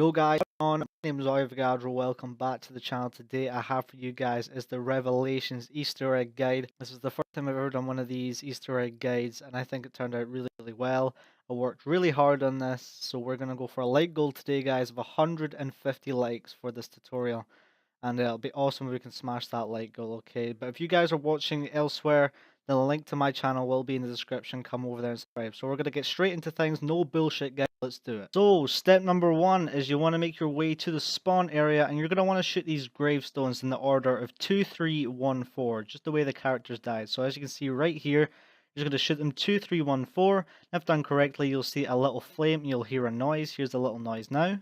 Yo guys, my name is Avogadro. Welcome back to the channel. Today I have for you guys is the Revelations Easter egg guide. This is the first time I've ever done one of these Easter egg guides, and I think it turned out really well. I worked really hard on this, so we're gonna go for a like goal today, guys, of 150 likes for this tutorial. And it'll be awesome if we can smash that like goal, okay? But if you guys are watching elsewhere, the link to my channel will be in the description. Come over there and subscribe. So we're going to get straight into things. No bullshit, guys. Let's do it. So step number 1 is you want to make your way to the spawn area, and you're going to want to shoot these gravestones in the order of 2, 3, 1, 4, just the way the characters died. So as you can see right here, you're just going to shoot them 2, 3, 1, 4. If done correctly, you'll see a little flame. You'll hear a noise. Here's the little noise now.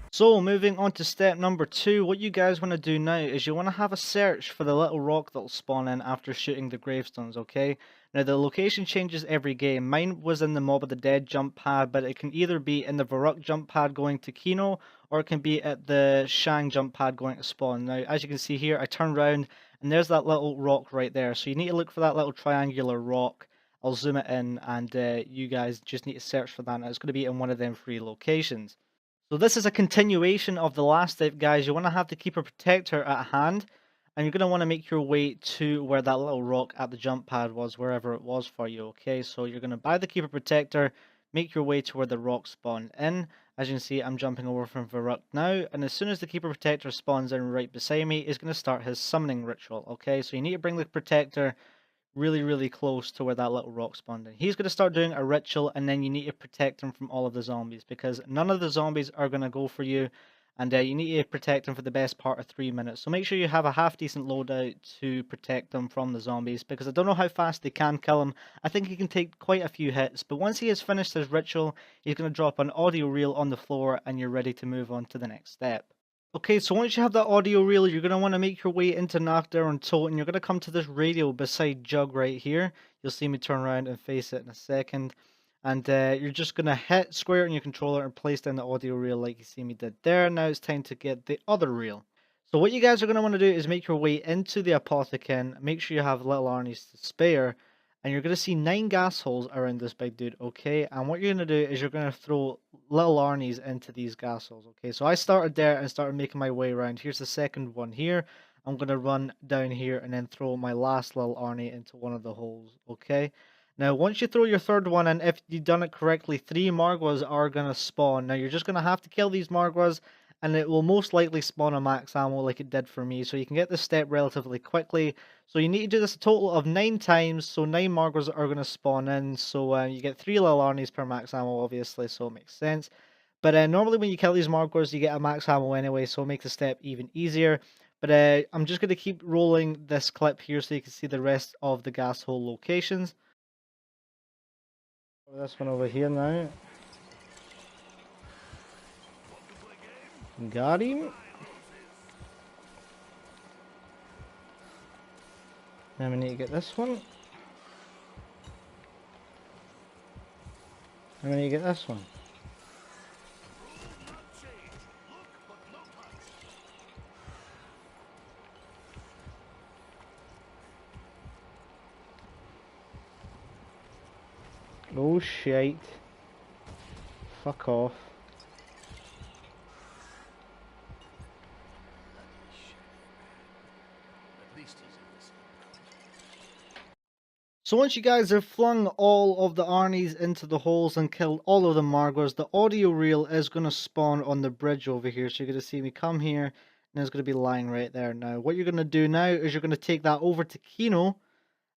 So moving on to step number 2, what you guys want to do now is you want to have a search for the little rock that will spawn in after shooting the gravestones, okay? Now the location changes every game. Mine was in the Mob of the Dead jump pad, but it can either be in the Varuk jump pad going to Kino, or it can be at the Shang jump pad going to spawn. Now as you can see here, I turn around and there's that little rock right there. So you need to look for that little triangular rock. I'll zoom it in, and you guys just need to search for that. Now it's going to be in one of them 3 locations. So this is a continuation of the last step, guys. You want to have the Keeper Protector at hand, and you're going to want to make your way to where that little rock at the jump pad was, wherever it was for you, okay? So you're going to buy the Keeper Protector, make your way to where the rock spawned in. As you can see, I'm jumping over from Varuk now, and as soon as the Keeper Protector spawns in right beside me, he's going to start his summoning ritual, okay? So you need to bring the Protector really close to where that little rock spawned in. He's going to start doing a ritual, and then you need to protect him from all of the zombies, because none of the zombies are going to go for you, and you need to protect him for the best part of 3 minutes. So make sure you have a half decent loadout to protect them from the zombies, because I don't know how fast they can kill him. I think he can take quite a few hits, but once he has finished his ritual, he's going to drop an audio reel on the floor, and you're ready to move on to the next step. Okay, so once you have that audio reel, you're going to want to make your way into Nagder and Tote, and you're going to come to this radio beside Jug right here. You'll see me turn around and face it in a second. And you're just going to hit square on your controller and place down the audio reel like you see me did there. Now it's time to get the other reel. So what you guys are going to want to do is make your way into the Apothecon. Make sure you have little Arnies to spare. And you're going to see 9 gas holes around this big dude, okay? And what you're going to do is you're going to throw little Arnies into these gas holes, okay? So I started there and started making my way around. Here's the second one here. I'm going to run down here and then throw my last little Arnie into one of the holes, okay? Now, once you throw your third one in, if you've done it correctly, 3 Margwas are going to spawn. Now, you're just going to have to kill these Margwas, and it will most likely spawn a max ammo like it did for me. So you can get this step relatively quickly. So you need to do this a total of 9 times. So 9 Margwas are going to spawn in. So you get 3 little Arnies per max ammo, obviously, so it makes sense. But normally when you kill these Margwas, you get a max ammo anyway, so it makes the step even easier. But I'm just going to keep rolling this clip here so you can see the rest of the gas hole locations. This one over here now. Got him. Then we need to get this one. And we need to get this one. Oh shite. Fuck off. So once you guys have flung all of the Arnies into the holes and killed all of the Margwas, the audio reel is going to spawn on the bridge over here. So you're going to see me come here, and it's going to be lying right there. Now, what you're going to do now is you're going to take that over to Kino,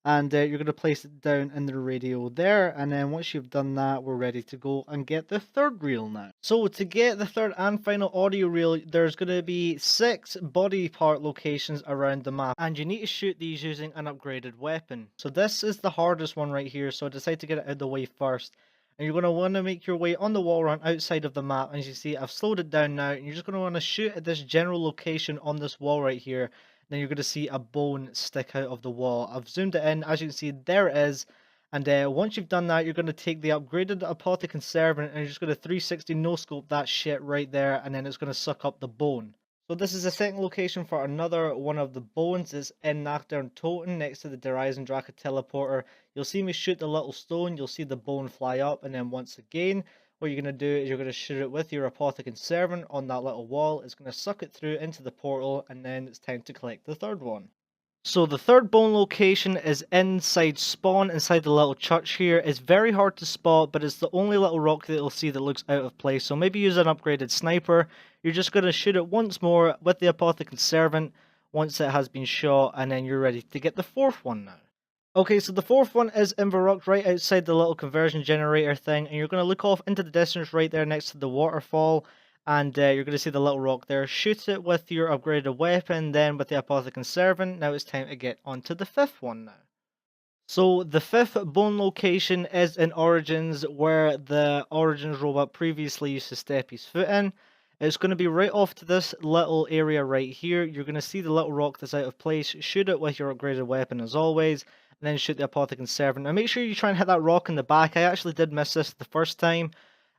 and you're going to place it down in the radio there. And then once you've done that, we're ready to go and get the third reel now. So to get the third and final audio reel, there's going to be 6 body part locations around the map, and you need to shoot these using an upgraded weapon. So this is the hardest one right here, so I decided to get it out of the way first. And you're going to want to make your way on the wall run outside of the map. And as you see, I've slowed it down now, and you're just going to want to shoot at this general location on this wall right here. Then you're going to see a bone stick out of the wall. I've zoomed it in. As you can see, there it is. And once you've done that, you're going to take the upgraded Apothecon servant, and you're just going to 360 no-scope that shit right there, and then it's going to suck up the bone. So this is the second location for another one of the bones. It's in Nachtern Toten next to the Dreisendrache teleporter. You'll see me shoot the little stone, you'll see the bone fly up, and then once again, what you're going to do is you're going to shoot it with your Apothecon servant on that little wall. It's going to suck it through into the portal, and then it's time to collect the third one. So the third bone location is inside spawn, inside the little church here. It's very hard to spot, but it's the only little rock that you'll see that looks out of place. So maybe use an upgraded sniper. You're just going to shoot it once more with the Apothecon Servant once it has been shot, and then you're ready to get the fourth one now. Okay, so the fourth one is in the rock right outside the little conversion generator thing, and you're going to look off into the distance right there next to the waterfall, and you're going to see the little rock there. Shoot it with your upgraded weapon, then with the Apothecon Servant. Now it's time to get onto the fifth one now. So the fifth bone location is in Origins, where the Origins robot previously used to step his foot in. It's going to be right off to this little area right here. You're going to see the little rock that's out of place. Shoot it with your upgraded weapon as always, and then shoot the Apothecon Servant. Now make sure you try and hit that rock in the back. I actually did miss this the first time.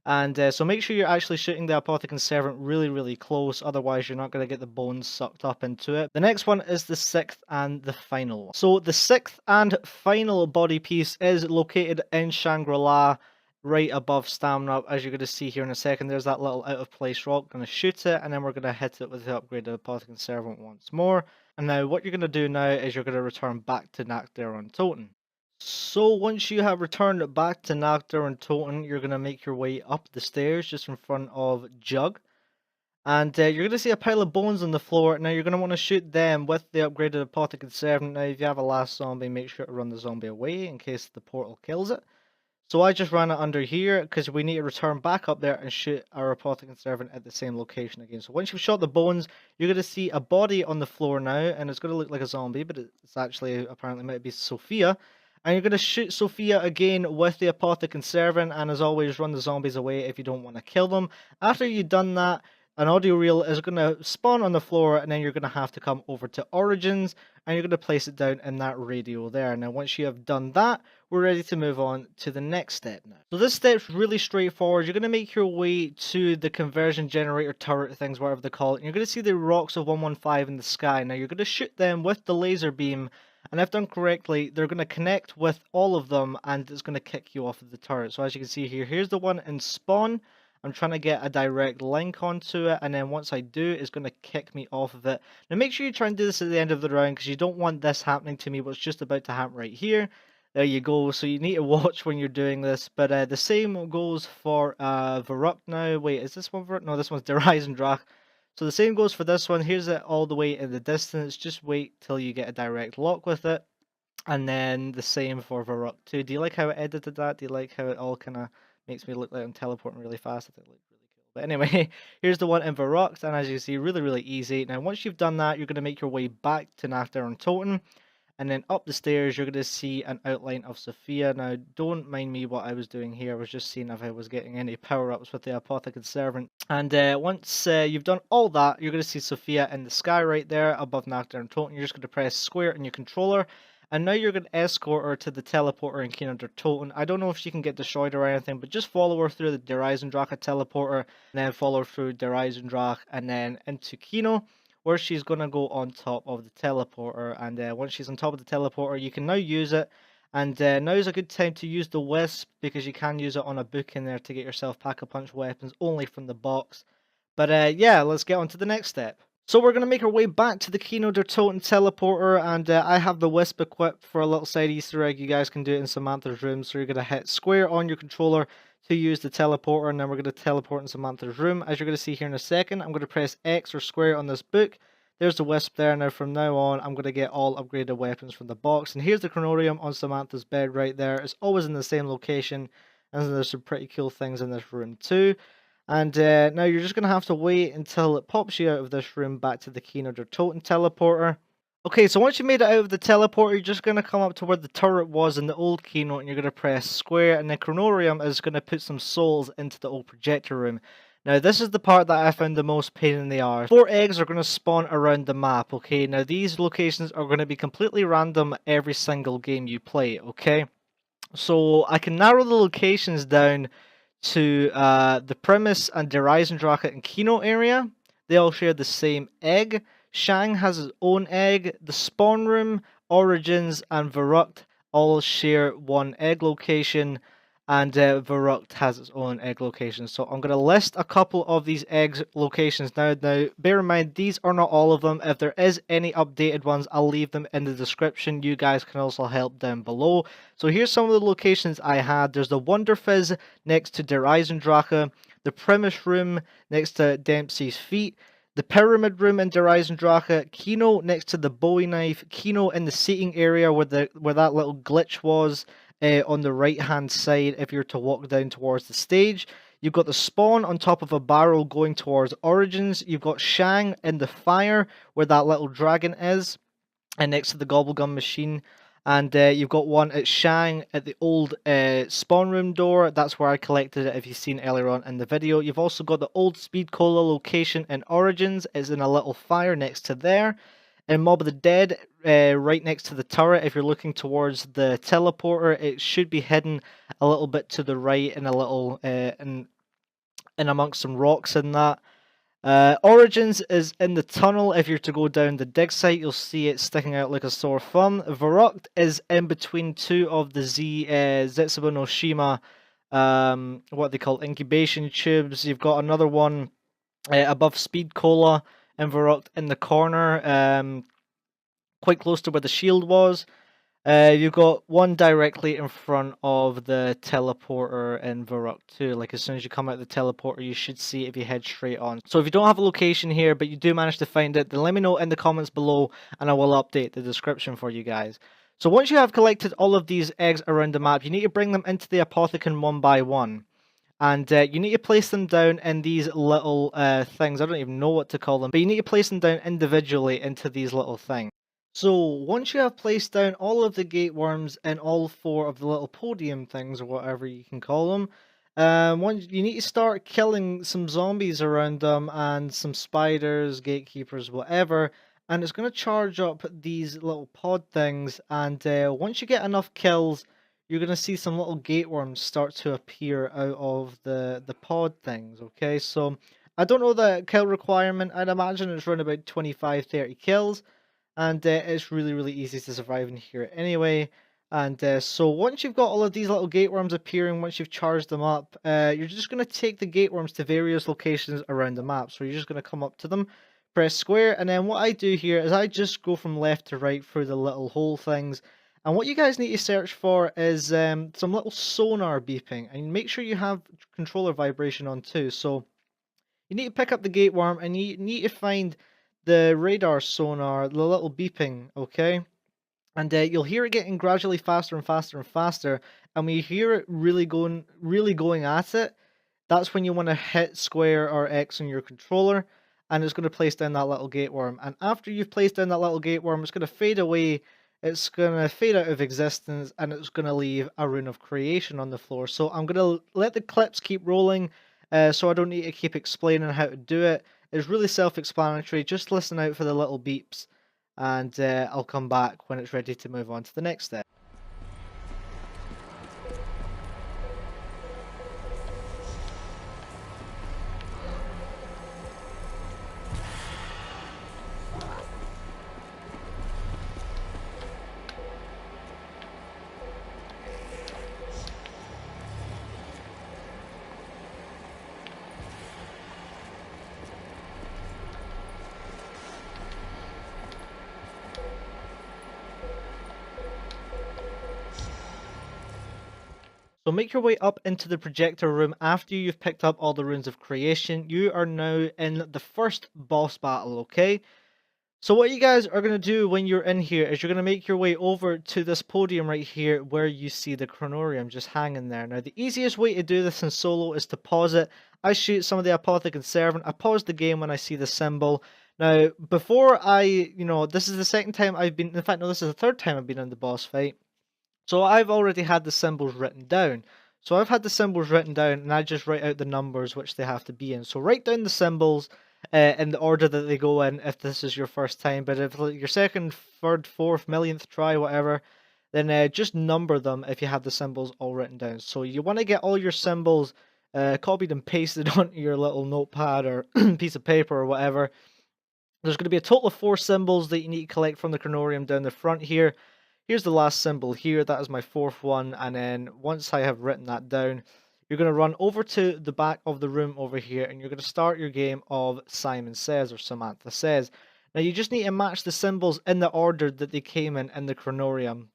And so make sure you're actually shooting the Apothecon Servant really, really close, otherwise you're not going to get the bones sucked up into it. The next one is the sixth and the final one. So the sixth and final body piece is located in Shangri-La, right above Stamina. As you're going to see here in a second, there's that little out of place rock. Going to shoot it, and then we're going to hit it with the upgraded Apothecon Servant once more. And now what you're going to do now is you're going to return back to Nakdaron Toten. So once you have returned back to Nocturne and Toten, you're going to make your way up the stairs just in front of Jug. And you're going to see a pile of bones on the floor. Now you're going to want to shoot them with the upgraded Apothecon Servant. Now if you have a last zombie, make sure to run the zombie away in case the portal kills it. So I just ran it under here because we need to return back up there and shoot our Apothecon Servant at the same location again. So once you've shot the bones, you're going to see a body on the floor now, and it's going to look like a zombie, but it's actually apparently might be Sophia. And you're going to shoot Sophia again with the Apothecon Servant, and as always, run the zombies away if you don't want to kill them. After you've done that, an audio reel is going to spawn on the floor, and then you're going to have to come over to Origins, and you're going to place it down in that radio there. Now, once you have done that, we're ready to move on to the next step now. So this step's really straightforward. You're going to make your way to the conversion generator turret things, whatever they call it, and you're going to see the rocks of 115 in the sky. Now, you're going to shoot them with the laser beam, and if done correctly, they're going to connect with all of them, and it's going to kick you off of the turret. So as you can see here, here's the one in spawn. I'm trying to get a direct link onto it, and then once I do, it's going to kick me off of it. Now make sure you try and do this at the end of the round, because you don't want this happening to me, what's just about to happen right here. There you go, so you need to watch when you're doing this, but the same goes for Varuk now. Wait, is this one Varuk? No, this one's Dreisendrache. So the same goes for this one. Here's it all the way in the distance. Just wait till you get a direct lock with it. And then the same for Varuk too. Do you like how I edited that? Do you like how it all kind of makes me look like I'm teleporting really fast? I think it looks really cool. But anyway, here's the one in Varuk, and as you see, really, really easy. Now, once you've done that, you're going to make your way back to Naftar and Toten. And then up the stairs, you're going to see an outline of Sophia. Now, don't mind me what I was doing here. I was just seeing if I was getting any power-ups with the Apothecon Servant. And once you've done all that, you're going to see Sophia in the sky right there above Nactar and Toten. You're just going to press square on your controller. And now you're going to escort her to the teleporter in Kronorium Toten. I don't know if she can get destroyed or anything, but just follow her through the Dreisendrache teleporter. And then follow her through Dreisendrache and then into Kino, where she's going to go on top of the teleporter. And once she's on top of the teleporter, you can now use it. And now is a good time to use the Wisp, because you can use it on a book in there to get yourself Pack-a-Punch weapons only from the box. But yeah, let's get on to the next step. So we're going to make our way back to the Kino der Toten teleporter, and I have the Wisp equipped for a little side Easter egg. You guys can do it in Samantha's room, so you're going to hit square on your controller to use the teleporter, and then we're going to teleport in Samantha's room. As you're going to see here in a second, I'm going to press X or square on this book. There's the Wisp there. Now from now on, I'm going to get all upgraded weapons from the box. And here's the Kronorium on Samantha's bed right there. It's always in the same location, and there's some pretty cool things in this room too. And now you're just going to have to wait until it pops you out of this room back to the Kino der Toten teleporter. Okay, so once you made it out of the teleporter, you're just going to come up to where the turret was in the old Kino, and you're going to press square, and then Kronorium is going to put some souls into the old projector room. Now, this is the part that I found the most pain in the arse. 4 eggs are going to spawn around the map, okay? Now, these locations are going to be completely random every single game you play, okay? So, I can narrow the locations down to the Premise and Dreisendrache and Kino area. they all share the same egg. Shang has his own egg. The spawn room, Origins, and Verruct all share one egg location, and Verruct has its own egg location. So I'm going to list a couple of these egg locations now. Now, bear in mind, these are not all of them. If there is any updated ones, I'll leave them in the description. You guys can also help down below. So here's some of the locations I had. There's the Wonder Fizz next to Der Eisendrache, the Primus Room next to Dempsey's Feet, the Pyramid Room in Der Eisendrache, Kino next to the Bowie Knife, Kino in the seating area where that little glitch was, on the right hand side if you're to walk down towards the stage. You've got the spawn on top of a barrel going towards Origins. You've got Shang in the fire where that little dragon is, and next to the Gobblegum machine. And you've got one at Shang at the old spawn room door. That's where I collected it if you've seen earlier on in the video. You've also got the old Speed Cola location in Origins. It's in a little fire next to there. In Mob of the Dead, right next to the turret, if you're looking towards the teleporter, it should be hidden a little bit to the right in a little in amongst some rocks in that. Origins is in the tunnel. If you're to go down the dig site, you'll see it sticking out like a sore thumb. Verruct is in between two of the Zetsubo no Shima, what they call incubation tubes. You've got another one above Speed Cola and Verruct in the corner, quite close to where the shield was. You've got one directly in front of the teleporter in Verruct too. Like as soon as you come out the teleporter, you should see it if you head straight on. So if you don't have a location here, but you do manage to find it, then let me know in the comments below and I will update the description for you guys. So once you have collected all of these eggs around the map, you need to bring them into the Apothecon one by one. And you need to place them down in these little things. I don't even know what to call them, but you need to place them down individually into these little things. So once you have placed down all of the gate worms in all four of the little podium things, or whatever you can call them, once you need to start killing some zombies around them and some spiders, gatekeepers, whatever, and it's going to charge up these little pod things. And once you get enough kills, you're going to see some little gate worms start to appear out of the pod things. Okay, so I don't know the kill requirement. I'd imagine it's around about 25-30 kills. And it's really, really easy to survive in here anyway. And so once you've got all of these little gate worms appearing, once you've charged them up, you're just going to take the gate worms to various locations around the map. So you're just going to come up to them, press square, and then what I do here is I just go from left to right through the little hole things. And what you guys need to search for is some little sonar beeping, and make sure you have controller vibration on too. So you need to pick up the gate worm and you need to find the radar sonar, the little beeping, okay? And you'll hear it getting gradually faster and faster and faster. And when you hear it really going at it, that's when you want to hit square or X on your controller, and it's going to place down that little gate worm. And after you've placed down that little gate worm, it's going to fade away. It's going to fade out of existence, and it's going to leave a rune of creation on the floor. So I'm going to let the clips keep rolling, so I don't need to keep explaining how to do it. It's really self-explanatory. Just listen out for the little beeps, and I'll come back when it's ready to move on to the next step. So make your way up into the projector room after you've picked up all the runes of creation. You are now in the first boss battle, okay? So what you guys are going to do when you're in here is you're going to make your way over to this podium right here where you see the Kronorium just hanging there. Now the easiest way to do this in solo is to pause it. I shoot some of the Apothecon Servant. I pause the game when I see the symbol. Now before this is the second time I've been, in fact no, this is the third time I've been in the boss fight. So I've already had the symbols written down. So I've had the symbols written down and I just write out the numbers which they have to be in. So write down the symbols in the order that they go in if this is your first time. But if your second, third, fourth, millionth try, whatever, then just number them if you have the symbols all written down. So you want to get all your symbols copied and pasted onto your little notepad or piece of paper or whatever. There's going to be a total of 4 symbols that you need to collect from the Kronorium down the front here. Here's the last symbol here, that is my 4th one, and then once I have written that down, you're going to run over to the back of the room over here, and you're going to start your game of Simon Says or Samantha Says. Now you just need to match the symbols in the order that they came in the Kronorium.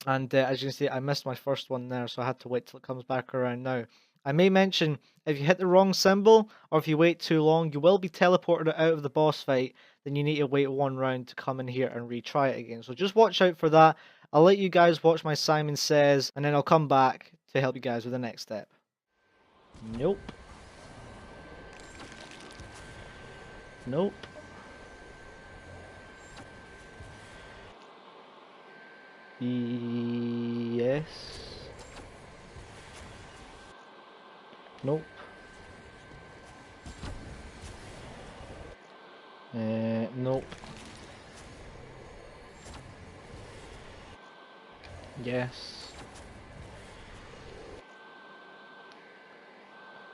And as you can see, I missed my first one there, so I had to wait till it comes back around now. I may mention, if you hit the wrong symbol, or if you wait too long, you will be teleported out of the boss fight. Then you need to wait 1 round to come in here and retry it again. So just watch out for that. I'll let you guys watch my Simon Says, and then I'll come back to help you guys with the next step. Nope. Nope. Yes. Nope. Nope. Yes.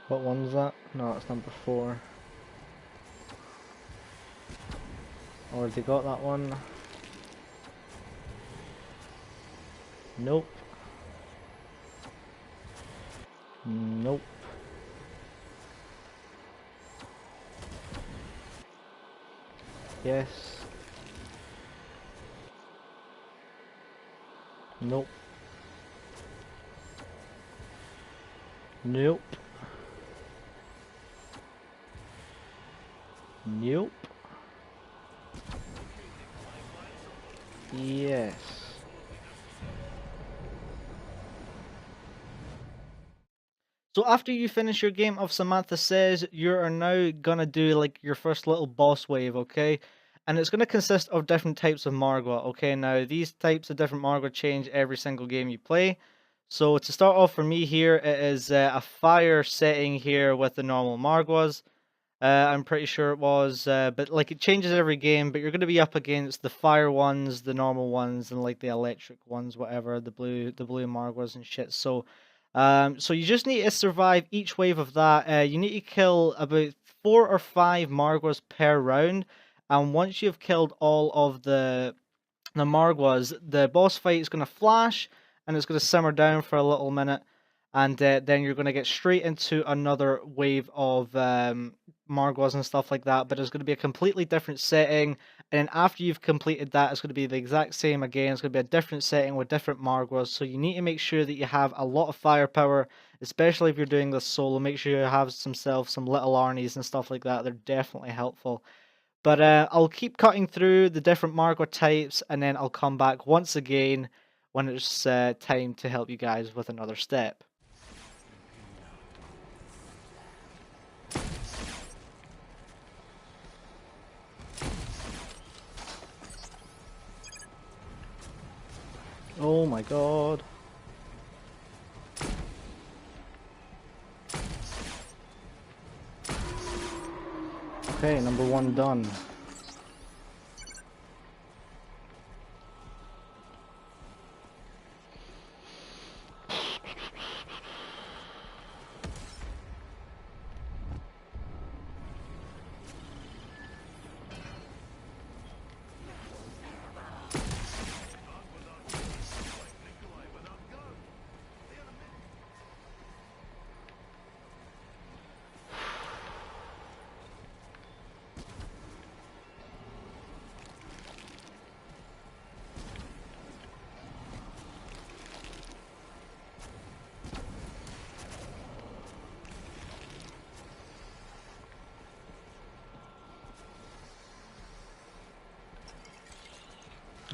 What one's that? No, it's number 4. Already got that one. Nope. Nope. Yes. Nope. Nope. Nope. Yes. So after you finish your game of Samantha Says, you are now gonna do like your first little boss wave, okay? And it's gonna consist of different types of Margwa, okay? Now these types of different Margwa change every single game you play. So to start off for me here, it is a fire setting here with the normal Margwas. I'm pretty sure it was, but like it changes every game. But you're going to be up against the fire ones, the normal ones, and like the electric ones, whatever, the blue Margwas and shit. So you just need to survive each wave of that. You need to kill about 4 or 5 Margwas per round, and once you've killed all of the Margwas, the boss fight is going to flash and it's going to simmer down for a little minute, and then you're going to get straight into another wave of Margwas and stuff like that. But it's going to be a completely different setting, and then after you've completed that, it's going to be the exact same again. It's going to be a different setting with different Margwas. So you need to make sure that you have a lot of firepower, especially if you're doing this solo. Make sure you have some little Arnies and stuff like that. They're definitely helpful. But I'll keep cutting through the different Margwa types, and then I'll come back once again when it's time to help you guys with another step. Oh my god. Okay, number 1 done.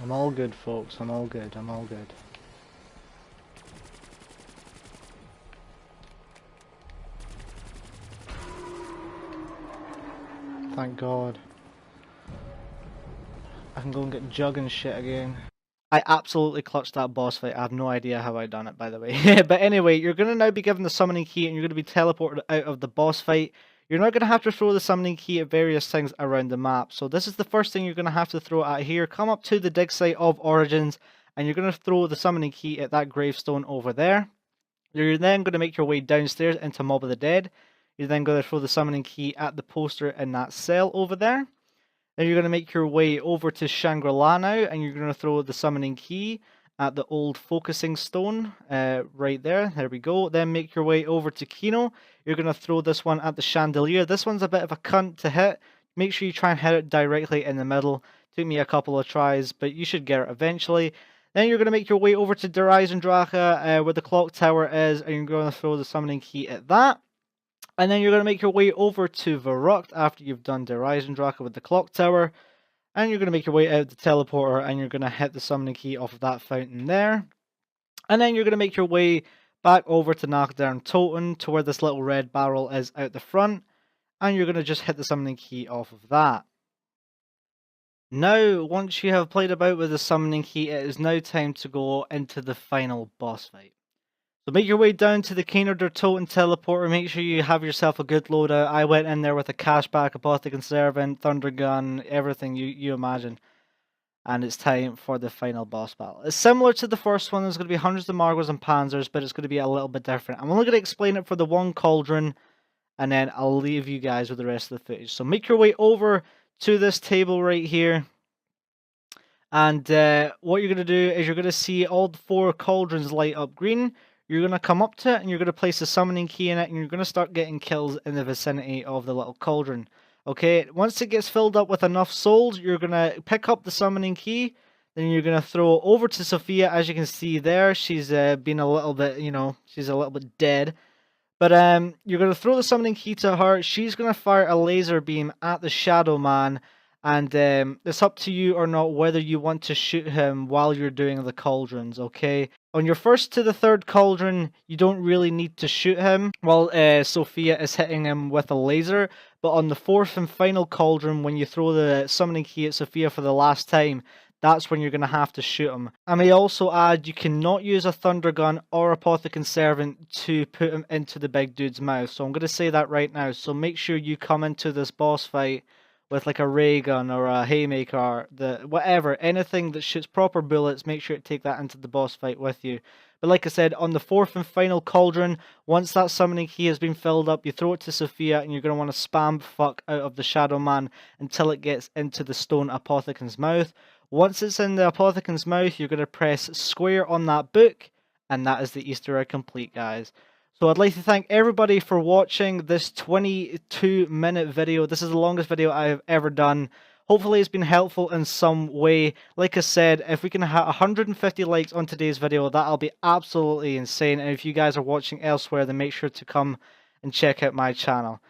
I'm all good, folks. I'm all good. I'm all good. Thank God. I can go and get Jug and shit again. I absolutely clutched that boss fight. I have no idea how I done it, by the way. But anyway, you're going to now be given the summoning key, and you're going to be teleported out of the boss fight. You're now going to have to throw the summoning key at various things around the map. So this is the first thing you're going to have to throw at here. Come up to the dig site of Origins, and you're going to throw the summoning key at that gravestone over there. You're then going to make your way downstairs into Mob of the Dead. You're then going to throw the summoning key at the poster in that cell over there. Then you're going to make your way over to Shangri-La now, and you're going to throw the summoning key at the old focusing stone right there. There we go. Then make your way over to Kino. You're going to throw this one at the chandelier. This one's a bit of a cunt to hit. Make sure you try and hit it directly in the middle. Took me a couple of tries, but you should get it eventually. Then you're going to make your way over to Der Eisendrache, where the clock tower is, and you're going to throw the summoning key at that. And then you're going to make your way over to Verrucht after you've done Der Eisendrache with the clock tower. And you're going to make your way out the teleporter, and you're going to hit the summoning key off of that fountain there. And then you're going to make your way back over to Nachtern Toten, to where this little red barrel is out the front. And you're going to just hit the summoning key off of that. Now, once you have played about with the summoning key, it is now time to go into the final boss fight. So make your way down to the Keener der Toten teleporter. Make sure you have yourself a good loadout. I went in there with a cashback, Apothecon Servant, Thunder Gun, everything you imagine. And it's time for the final boss battle. It's similar to the first one. There's going to be hundreds of Margos and Panzers, but it's going to be a little bit different. I'm only going to explain it for the one cauldron, and then I'll leave you guys with the rest of the footage. So make your way over to this table right here. And what you're going to do is you're going to see all the 4 cauldrons light up green. You're going to come up to it, and you're going to place a summoning key in it, and you're going to start getting kills in the vicinity of the little cauldron. Okay, once it gets filled up with enough souls, you're going to pick up the summoning key, then you're going to throw over to Sophia. As you can see there, she's been a little bit, she's a little bit dead. But you're going to throw the summoning key to her. She's going to fire a laser beam at the Shadow Man. And it's up to you or not whether you want to shoot him while you're doing the cauldrons, okay? On your first to the third cauldron, you don't really need to shoot him while Sophia is hitting him with a laser. But on the 4th and final cauldron, when you throw the summoning key at Sophia for the last time, that's when you're going to have to shoot him. I may also add, you cannot use a Thunder Gun or Apothecon Servant to put him into the big dude's mouth. So I'm going to say that right now. So make sure you come into this boss fight with like a ray gun or a haymaker, or whatever, anything that shoots proper bullets. Make sure to take that into the boss fight with you. But like I said, on the 4th and final cauldron, once that summoning key has been filled up, you throw it to Sophia, and you're going to want to spam fuck out of the Shadow Man until it gets into the stone Apothecon's mouth. Once it's in the Apothecon's mouth, you're going to press square on that book, and that is the Easter egg complete, guys. So I'd like to thank everybody for watching this 22-minute video. This is the longest video I've ever done. Hopefully it's been helpful in some way. Like I said, if we can have 150 likes on today's video, that'll be absolutely insane. And if you guys are watching elsewhere, then make sure to come and check out my channel.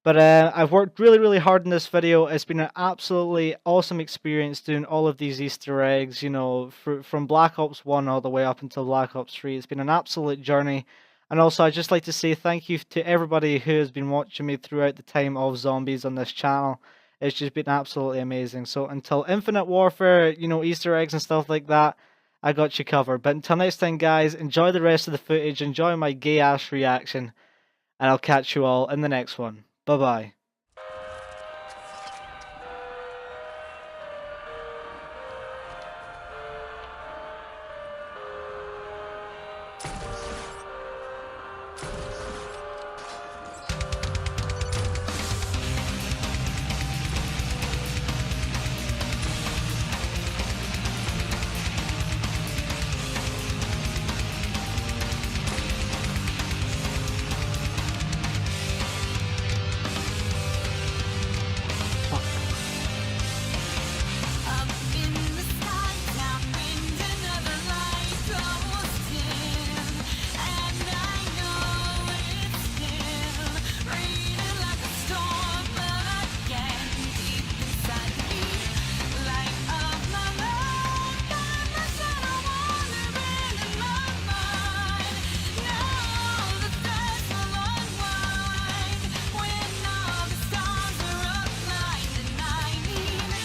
But I've worked really, really hard in this video. It's been an absolutely awesome experience doing all of these Easter eggs, from Black Ops 1 all the way up until Black Ops 3. It's been an absolute journey. And also, I'd just like to say thank you to everybody who has been watching me throughout the time of zombies on this channel. It's just been absolutely amazing. So until Infinite Warfare, Easter eggs and stuff like that, I got you covered. But until next time, guys, enjoy the rest of the footage. Enjoy my gay-ass reaction. And I'll catch you all in the next one. Bye-bye.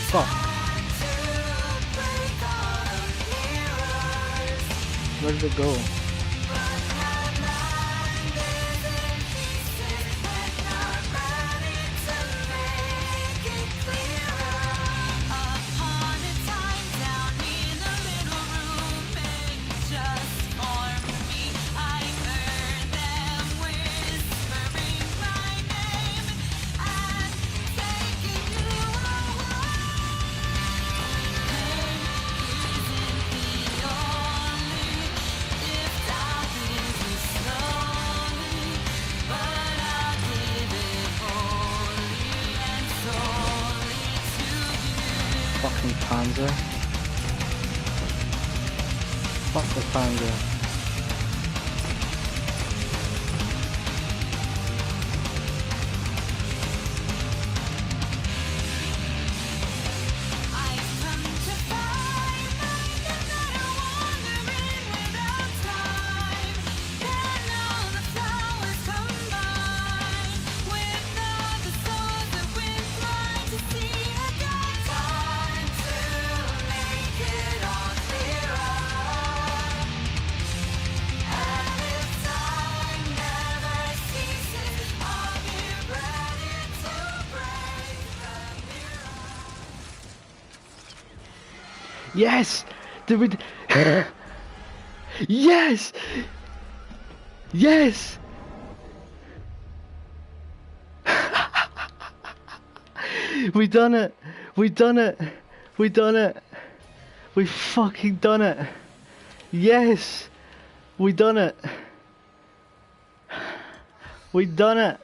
Fuck. Where did it go? fucking Panzer. Fuck the Panzer. Yes! Did we... Yes! Yes! We done it! We done it! We done it! We fucking done it! Yes! We done it! We done it!